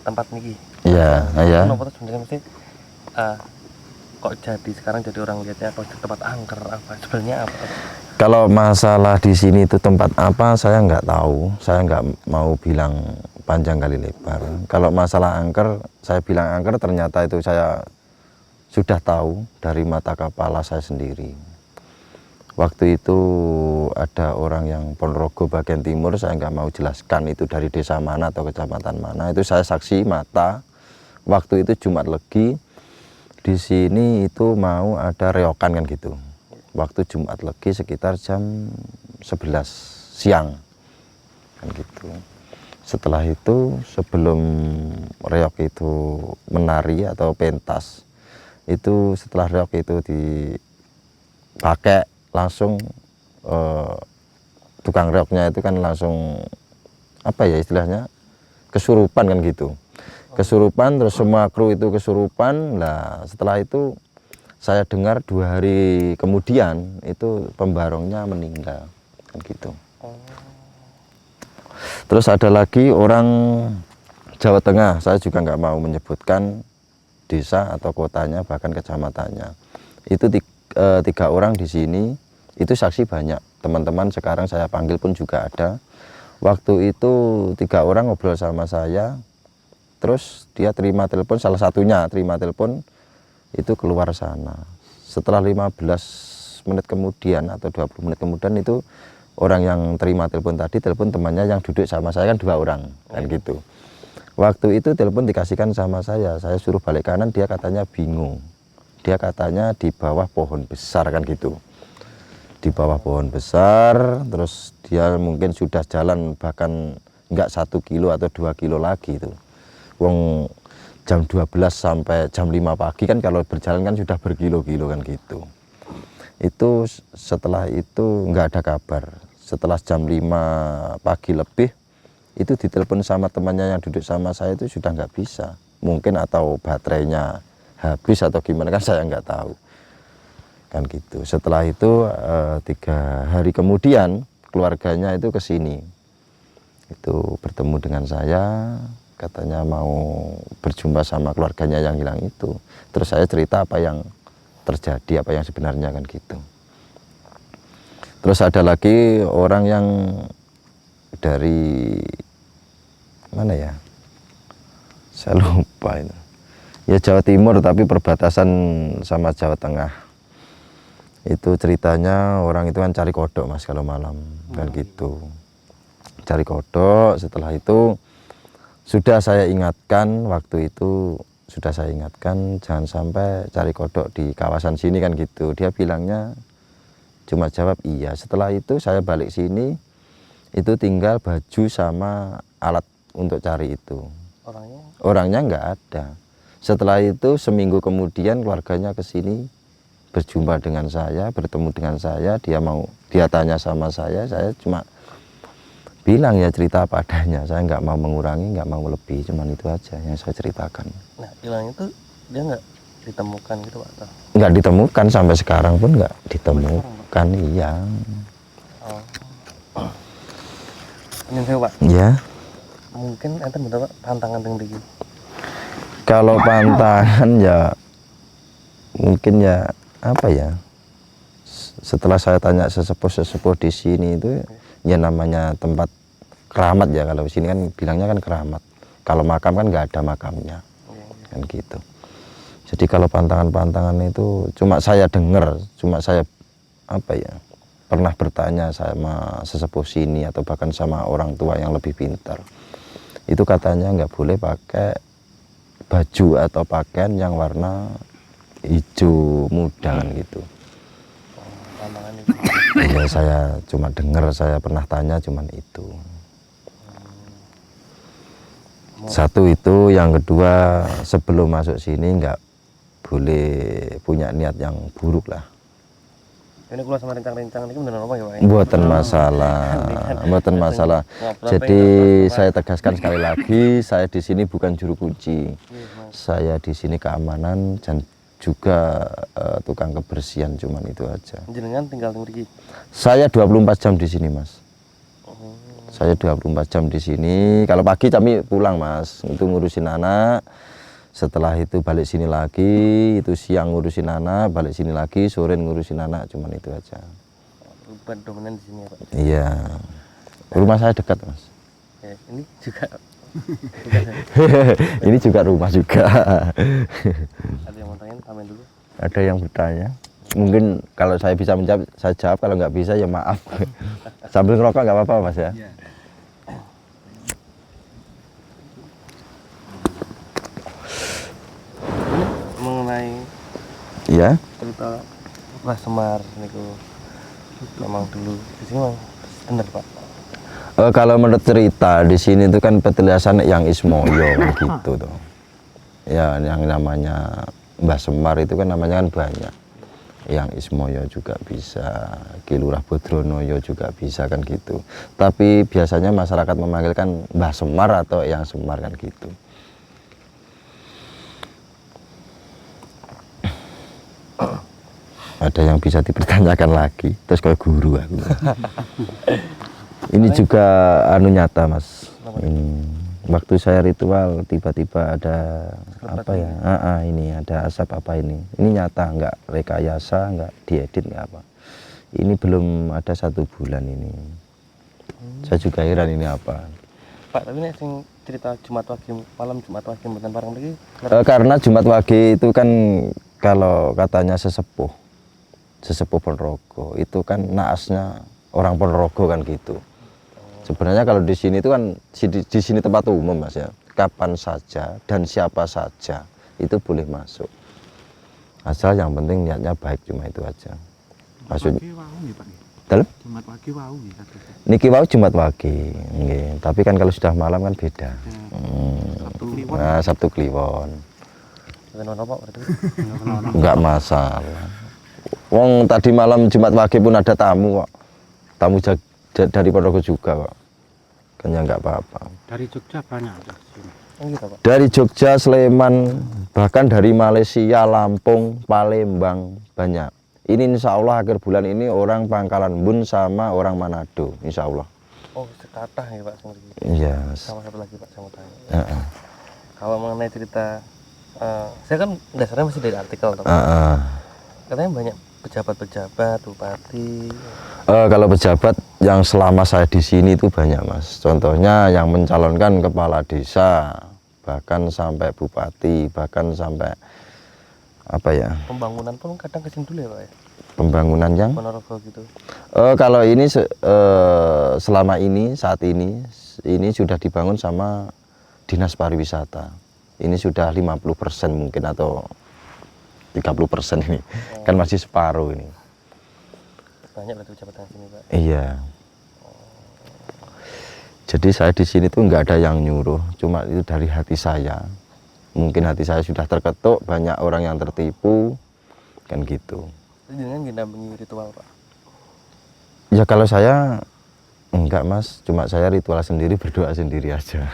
tempat niki. Iya, ya. Kenapa tuh sebenarnya mesti kok jadi sekarang jadi orang lihatnya kok tempat angker apa sebenarnya apa? Kalau masalah di sini itu tempat apa saya nggak tahu, saya nggak mau bilang panjang kali lebar. Kalau masalah angker, saya bilang angker ternyata itu saya sudah tahu dari mata kepala saya sendiri. Waktu itu ada orang yang Ponorogo bagian timur, saya nggak mau jelaskan itu dari desa mana atau kecamatan mana. Itu saya saksi mata. Waktu itu Jumat Legi, di sini itu mau ada reokan kan gitu. Waktu Jumat Legi sekitar jam 11 siang kan gitu. Setelah itu sebelum reok itu menari atau pentas, itu setelah reok itu dipakai langsung tukang reoknya itu kan langsung apa ya istilahnya kesurupan kan gitu. Kesurupan, terus semua kru itu kesurupan. Nah setelah itu saya dengar 2 hari kemudian itu pembarongnya meninggal kan gitu. Terus ada lagi orang Jawa Tengah, saya juga nggak mau menyebutkan desa atau kotanya bahkan kecamatannya. Itu 3 orang di sini, itu saksi banyak. Teman-teman sekarang saya panggil pun juga ada. Waktu itu 3 orang ngobrol sama saya. Terus dia terima telepon, salah satunya terima telepon itu keluar sana. Setelah 15 menit kemudian atau 20 menit kemudian itu orang yang terima telepon tadi, telepon temannya yang duduk sama saya kan 2 orang kan gitu. Waktu itu telepon dikasihkan sama saya suruh balik kanan, dia katanya bingung. Dia katanya di bawah pohon besar kan gitu. Di bawah pohon besar, terus dia mungkin sudah jalan bahkan enggak 1 kilo atau 2 kilo lagi itu. Wong jam 12 sampai jam 5 pagi kan kalau berjalan kan sudah berkilo-kilo kan gitu. Itu setelah itu nggak ada kabar. Setelah jam 5 pagi lebih itu ditelepon sama temannya yang duduk sama saya itu sudah nggak bisa. Mungkin atau baterainya habis atau gimana kan saya nggak tahu. Kan gitu. Setelah itu 3 hari kemudian keluarganya itu ke sini. Itu bertemu dengan saya. Katanya mau berjumpa sama keluarganya yang hilang itu. Terus saya cerita apa yang terjadi, apa yang sebenarnya kan gitu. Terus ada lagi orang yang dari mana ya? Saya lupa itu. Ya Jawa Timur tapi perbatasan sama Jawa Tengah. Itu ceritanya orang itu kan cari kodok mas kalau malam kan gitu. Cari kodok, setelah itu sudah saya ingatkan waktu itu, sudah saya ingatkan jangan sampai cari kodok di kawasan sini kan gitu. Dia bilangnya cuma jawab iya. Setelah itu saya balik sini, itu tinggal baju sama alat untuk cari itu. Orangnya nggak ada. Setelah itu seminggu kemudian keluarganya ke sini berjumpa dengan saya, bertemu dengan saya. Dia tanya sama saya cuma bilang ya cerita apa adanya, saya nggak mau mengurangi, nggak mau lebih, cuman itu aja yang saya ceritakan. Nah hilang itu dia nggak ditemukan gitu Pak? Atau? Nggak ditemukan sampai sekarang pun nggak ditemukan. Iya. Ini saya Pak, Ya. mungkin ente bener Pak tantangan tinggi. Kalau pantangan ya mungkin ya apa ya? Setelah saya tanya sesepuh di sini itu ya namanya tempat keramat ya, kalau di sini kan bilangnya kan keramat. Kalau makam kan nggak ada makamnya, kan gitu. Jadi kalau pantangan-pantangan itu cuma saya dengar, cuma saya apa ya pernah bertanya sama sesepuh sini atau bahkan sama orang tua yang lebih pintar. Itu katanya nggak boleh pakai baju atau pakaian yang warna hijau muda kan gitu. Tantangan itu. Ya saya cuma dengar, saya pernah tanya cuman itu. Satu itu, yang kedua sebelum masuk sini nggak boleh punya niat yang buruk lah. Ini keluar sama rincang-rincang ini bener apa ya Pak? Buatan masalah, buatan masalah. Jadi saya tegaskan sekali lagi, saya di sini bukan juru kunci. Saya di sini keamanan dan juga tukang kebersihan, cuman itu aja. Jenengan tinggal di Saya 24 jam di sini, Mas. Saya 24 jam di sini. Kalau pagi kami pulang, Mas, untuk ngurusin anak. Setelah itu balik sini lagi, itu siang ngurusin anak, balik sini lagi, sore ngurusin anak, cuman itu aja. Bukan dominan di sini ya Pak? Iya. Rumah saya dekat, Mas. Ya, ini juga. Ini juga rumah juga. Ada yang mau tanya, amin dulu. Ada yang bertanya. Mungkin kalau saya bisa menjawab, saya jawab. Kalau nggak bisa ya maaf. Sambil ngerokok nggak apa-apa, Mas ya. Mengenai Iya. cerita Mbah Semar niku memang dulu di sini memang bener Pak. Kalau menurut cerita di sini itu kan petilasan yang Ismoyo kan gitu tuh. Ya, yang namanya Mbah Semar itu kan namanya kan banyak. Yang Ismoyo juga bisa, Ki Lurah Bodronoyo juga bisa kan gitu. Tapi biasanya masyarakat memanggilkan Mbah Semar atau yang Semar kan gitu. Ada yang bisa dipertanyakan lagi, terus kayak guru aku. Ini juga anu nyata, Mas. Ini waktu saya ritual tiba-tiba ada apa ya? Ini ada asap apa ini? Ini nyata, nggak rekayasa, nggak diedit, nggak apa. Ini belum ada 1 bulan ini. Saya juga heran ini apa. Pak, tapi nek sing cerita Jumat Wage malam Jumat Wage mboten pareng lagi. Karena Jumat Wage itu kan kalau katanya sesepuh Ponorogo itu kan naasnya orang Ponorogo kan gitu. Sebenarnya kalau di sini itu kan di sini tempat umum, Mas ya. Kapan saja dan siapa saja itu boleh masuk. Asal yang penting niatnya baik, cuma itu aja. Maksudnya dalam Jumat Wage wau ya. niki wau Jumat Wage. Nggih, tapi kan kalau sudah malam kan beda. Nah, Sabtu Kliwon. Mboten ono apa berarti. Enggak masalah. Wong tadi malam Jumat Wage pun ada tamu kok. Tamu dari Ponorogo juga kok. Kan ya enggak apa-apa. Dari Jogja banyak. Gitu, Pak. Dari Jogja, Sleman, bahkan dari Malaysia, Lampung, Palembang banyak. Ini insya Allah akhir bulan ini orang Pangkalan Bun sama orang Manado, insya Allah. Oh, sekatah ya Pak sing Iya. sama satu lagi Pak saya mau tanya. Kalau mengenai cerita saya kan dasarnya masih dari artikel teman. Katanya banyak pejabat-pejabat, bupati. Kalau pejabat yang selama saya di sini itu banyak, Mas. Contohnya yang mencalonkan kepala desa, bahkan sampai bupati, bahkan sampai apa ya? Pembangunan pun kadang kesini dulu ya Pak ya. Pembangunan yang Ponorogo gitu. kalau ini selama ini saat ini sudah dibangun sama Dinas Pariwisata. Ini sudah 50% mungkin atau 30% ini. Kan masih separuh ini. Banyak berarti pejabat yang sini Pak. Iya. Jadi saya di sini tuh nggak ada yang nyuruh, cuma itu dari hati saya. Mungkin hati saya sudah terketuk, banyak orang yang tertipu, kan gitu. Jadi dengan mendampingi ritual Pak. Ya kalau saya Enggak Mas, cuma saya ritual sendiri, berdoa sendiri aja.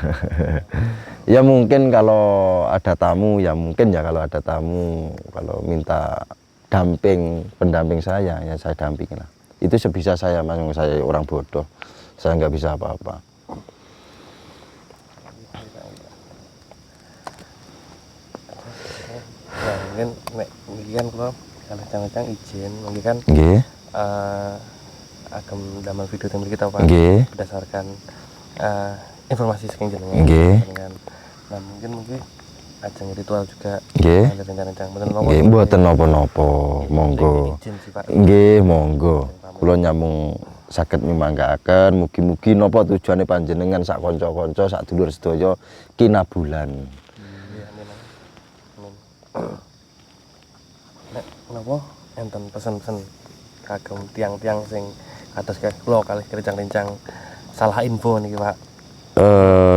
Ya mungkin kalau ada tamu, ya mungkin ya kalau ada tamu, kalau minta pendamping saya, ya saya dampingi lah. Itu sebisa saya Mas, saya orang bodoh, saya nggak bisa apa-apa. Nah, mungkin kan kalau cang-cang izin, mungkin kan Nggih. Agam damel video template kita Pak. Nggih. Berdasarkan informasi saking jenengan. Nggih. Nah, mungkin ajeng ritual juga. Nggih. Ada rencana mboten napa. Nggih, mboten napa-napa, monggo. Izin sih Pak. Nggih, monggo. Kula nyamung saged mimanggaaken, mugi-mugi napa tujuane panjenengan sak kanca-kanca, sak dulur sedaya kinabulan. Amin. Nek napa enten pesen-pesen kagem tiang-tiang sing kados kula kalih kerencang-rencang salah info niki Pak.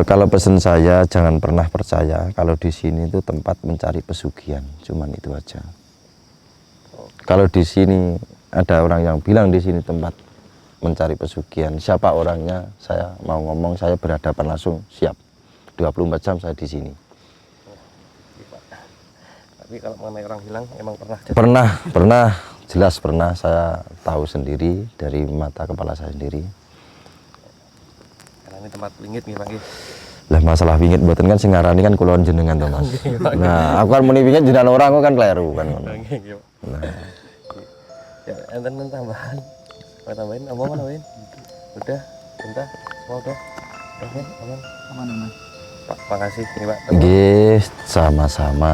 Kalau pesan saya jangan pernah percaya kalau di sini itu tempat mencari pesugihan, cuman itu aja. Kalau di sini ada orang yang bilang di sini tempat mencari pesugihan, siapa orangnya, saya mau ngomong, saya berhadapan langsung, siap. 24 jam saya di sini. Tapi kalau mengenai orang bilang emang pernah jadi. Pernah, jelas pernah, saya tahu sendiri dari mata kepala saya sendiri. Karena ini tempat wingit nih Pak. Lah masalah wingit mboten kan sing ngarani kan kula jenengan to Mas. Nah, aku kan muni wingit jenengan orang aku kan kleru kan ngono. Nah, Ya, enten tambahan. Mau tambahin apa nambahin? Udah, bentar. Semua udah. Oke, aman. Aman. Pak, makasih nih Pak. nggih, sama-sama.